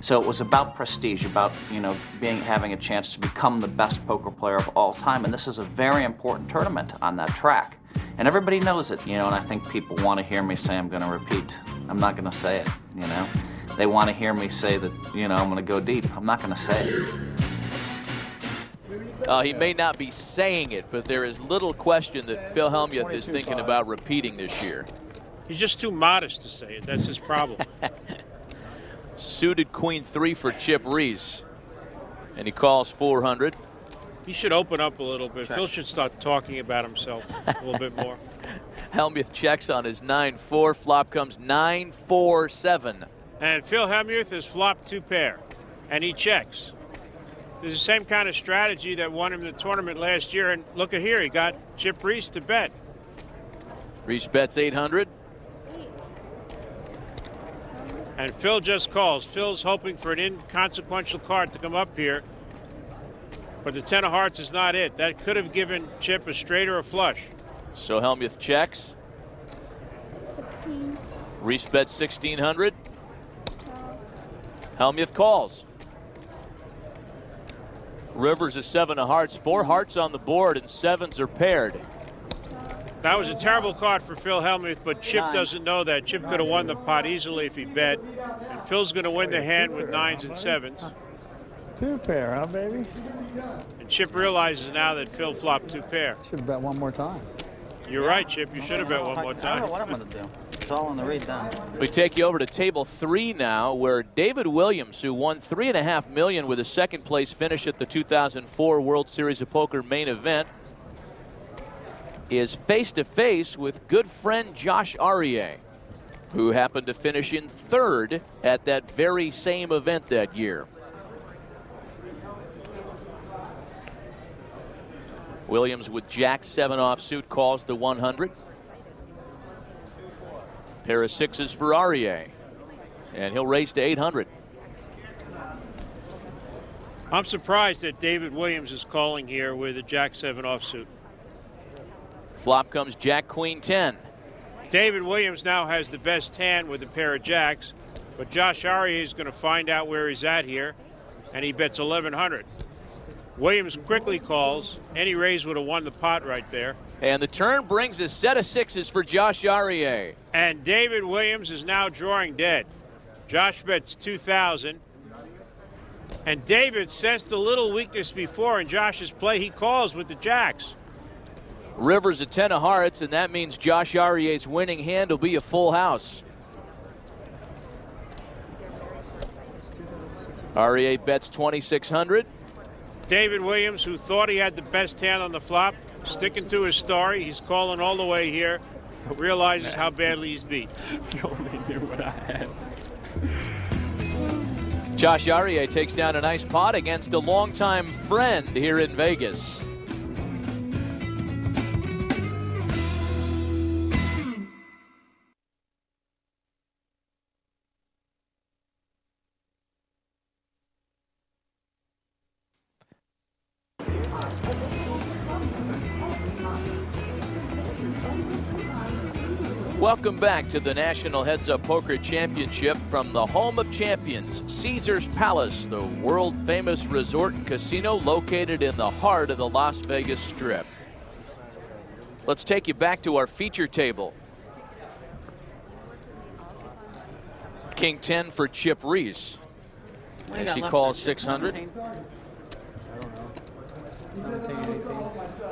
So it was about prestige, about, you know, having a chance to become the best poker player of all time. And this is a very important tournament on that track. And everybody knows it, you know, and I think people want to hear me say I'm going to repeat. I'm not going to say it, you know. They want to hear me say that, you know, I'm going to go deep. I'm not going to say it. He may not be saying it, but there is little question that Phil Hellmuth is thinking about repeating this year. He's just too modest to say it. That's his problem. Suited queen 3 for Chip Reese, and he calls 400. He should open up a little bit. Phil should start talking about himself a little bit more. Hellmuth checks on his 9-4. Flop comes 9-4-7. And Phil Hellmuth has flopped 2 pair, and he checks. There's the same kind of strategy that won him the tournament last year, and look at here, he got Chip Reese to bet. Reese bets 800. And Phil just calls. Phil's hoping for an inconsequential card to come up here, but the 10 of hearts is not it. That could have given Chip a straight or a flush. So Hellmuth checks. 16. Reese bets 1,600. Hellmuth calls. Rivers is 7 of hearts, 4 hearts on the board, and 7s are paired. That was a terrible card for Phil Hellmuth, but Chip doesn't know that. Chip could have won the pot easily if he bet, and Phil's going to win the hand with 9s and 7s. 2 pair, huh, baby? And Chip realizes now that Phil flopped 2 pair. Should have bet one more time. You're right, Chip. You should have bet one more I don't time. know what I'm going to do. It's all in the read down. We take you over to table 3 now, where David Williams, who won $3.5 million with a second-place finish at the 2004 World Series of Poker main event, is face-to-face with good friend Josh Arieh, who happened to finish in 3rd at that very same event that year. Williams with Jack-7 offsuit calls the 100. Pair of 6s for Arieh, and he'll raise to 800. I'm surprised that David Williams is calling here with a Jack-7 offsuit. Flop comes Jack-Queen 10. David Williams now has the best hand with a pair of jacks, but Josh Arieh is going to find out where he's at here, and he bets 1,100. Williams quickly calls. Any raise would have won the pot right there. And the turn brings a set of 6s for Josh Arieh. And David Williams is now drawing dead. Josh bets 2,000. And David sensed a little weakness before in Josh's play. He calls with the jacks. Rivers a 10 of hearts, and that means Josh Arieh's winning hand will be a full house. Arieh bets 2,600. David Williams, who thought he had the best hand on the flop, sticking to his story. He's calling all the way here. Realizes how badly he's beat. If you only knew what I had. Josh Arieh takes down a nice pot against a longtime friend here in Vegas. Welcome back to the National Heads Up Poker Championship from the home of champions, Caesars Palace, the world-famous resort and casino located in the heart of the Las Vegas Strip. Let's take you back to our feature table. King 10 for Chip Reese, as he calls 600. 17? I don't know. 17,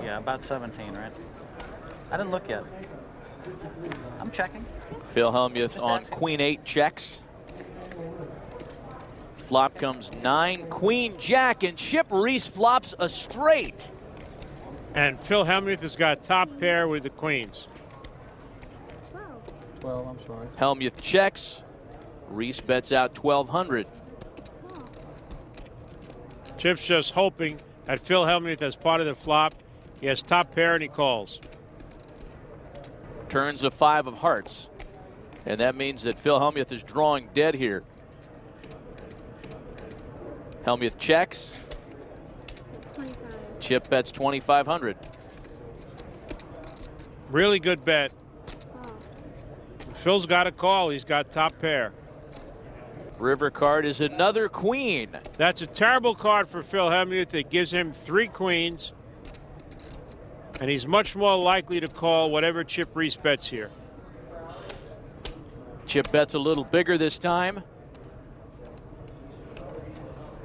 18? Yeah, about 17, right? I didn't look yet. I'm checking. Phil Hellmuth on Queen 8 checks. Flop comes 9, Queen Jack, and Chip Reese flops a straight. And Phil Hellmuth has got top pair with the queens. 12, I'm sorry. Hellmuth checks. Reese bets out 1,200. Chip's just hoping that Phil Hellmuth as part of the flop. He has top pair and he calls. Turns a 5 of hearts. And that means that Phil Hellmuth is drawing dead here. Hellmuth checks. 25. Chip bets 2,500. Really good bet. Oh. Phil's got a call. He's got top pair. River card is another queen. That's a terrible card for Phil Hellmuth. It gives him 3 queens. And he's much more likely to call whatever Chip Reese bets here. Chip bets a little bigger this time.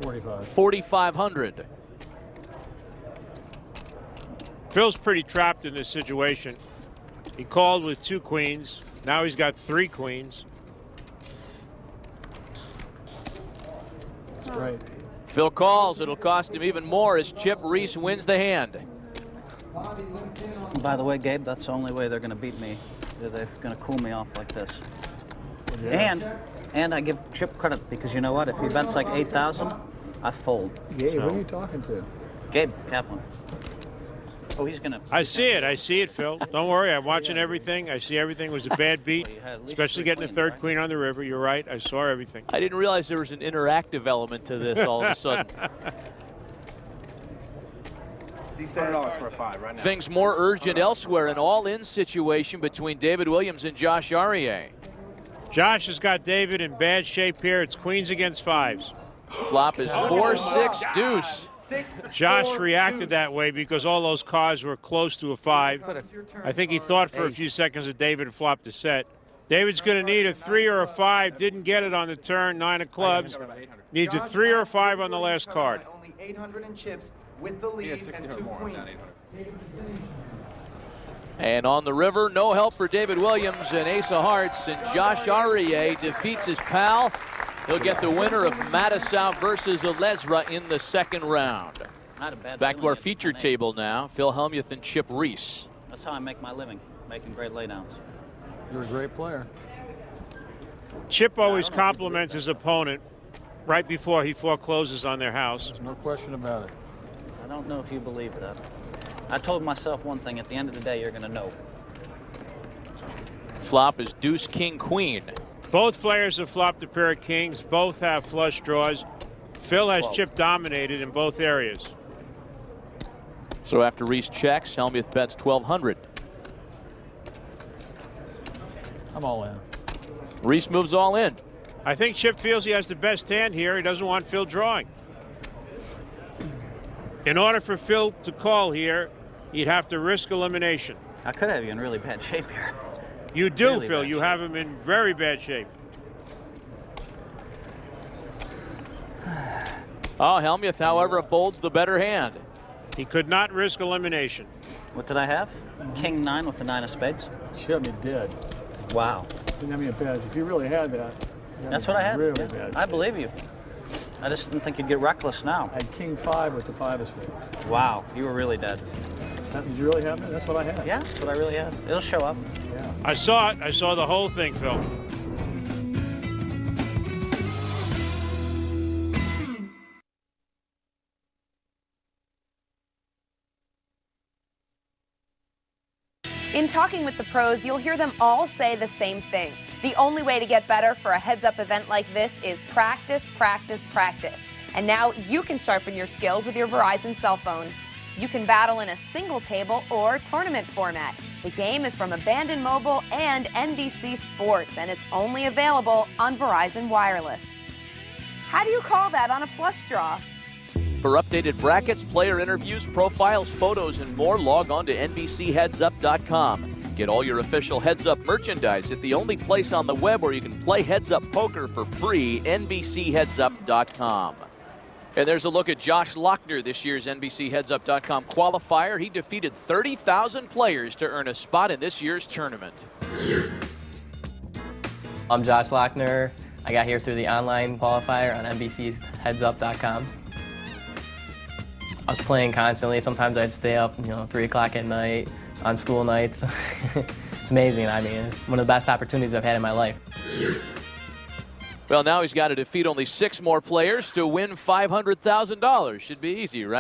45. 4,500. Phil's pretty trapped in this situation. He called with 2 queens. Now he's got 3 queens. Straight. Phil calls. It'll cost him even more as Chip Reese wins the hand. By the way, Gabe, that's the only way they're going to beat me. They're going to cool me off like this. Yeah. And I give Chip credit because you know what? If he bets like 8,000, I fold. Gabe, So- who are you talking to? Gabe Kaplan. Oh, he's going to. I see it, Phil. Don't worry, I'm watching everything. I see everything was a bad beat, Well, you had at least especially 3 getting the queens, 3rd right? queen on the river. You're right, I saw everything. I didn't realize there was an interactive element to this all of a sudden. $100 for a 5 right now. Things more urgent elsewhere. An all-in situation between David Williams and Josh Aryeh. Josh has got David in bad shape here. It's queens against 5s. Flop is 4-6 deuce. Josh reacted that way because all those cards were close to a 5. I think he thought for a few seconds that David had flopped a set. David's going to need a 3 or a 5. Didn't get it on the turn. 9 of clubs. Needs a 3 or a 5 on the last card. Only 800 in chips with the lead and 2 queens. And on the river, no help for David Williams and Ace of Hearts, and Josh Aryeh defeats his pal. He'll get the winner of Matisow versus Alezra in the 2nd round. Not a bad Back to feeling our at featured 10-8. table now. Phil Hellmuth and Chip Reese. That's how I make my living, making great laydowns. You're a great player. Chip always compliments his opponent right before he forecloses on their house. There's no question about it. I don't know if you believe that. I told myself one thing, at the end of the day, you're going to know. Flop is deuce, king, queen. Both players have flopped a pair of kings. Both have flush draws. Phil has Whoa. Chip dominated in both areas. So after Reese checks, Hellmuth bets 1,200. I'm all in. Reese moves all in. I think Chip feels he has the best hand here. He doesn't want Phil drawing. In order for Phil to call here, he'd have to risk elimination. I could have you in really bad shape here. You do, Really Phil. bad You shape. have him in very bad shape. Oh, Hellmuth, however, folds the better hand. He could not risk elimination. What did I have? King 9 with the 9 of spades. Chip, you did. Wow. Didn't have me a bad. If you really had that. you That's me what I had. Really yeah. bad. I believe you. I just didn't think you'd get reckless now. I had King 5 with the 5 of spades. Wow, you were really dead. Did you really have that? That's what I had. Yeah, that's what I really had. It'll show up. Yeah. I saw it. I saw the whole thing, Phil. In talking with the pros, you'll hear them all say the same thing. The only way to get better for a heads-up event like this is practice, practice, practice. And now you can sharpen your skills with your Verizon cell phone. You can battle in a single table or tournament format. The game is from Abandon Mobile and NBC Sports, and it's only available on Verizon Wireless. How do you call that on a flush draw? For updated brackets, player interviews, profiles, photos, and more, log on to NBCHeadsUp.com. Get all your official Heads Up merchandise at the only place on the web where you can play Heads Up Poker for free, NBCHeadsUp.com. And there's a look at Josh Lochner, this year's NBCHeadsUp.com qualifier. He defeated 30,000 players to earn a spot in this year's tournament. I'm Josh Lochner. I got here through the online qualifier on NBCHeadsUp.com. I was playing constantly. Sometimes I'd stay up, 3 o'clock at night on school nights. It's amazing. I mean, it's one of the best opportunities I've had in my life. Well, now he's got to defeat only 6 more players to win $500,000. Should be easy, right?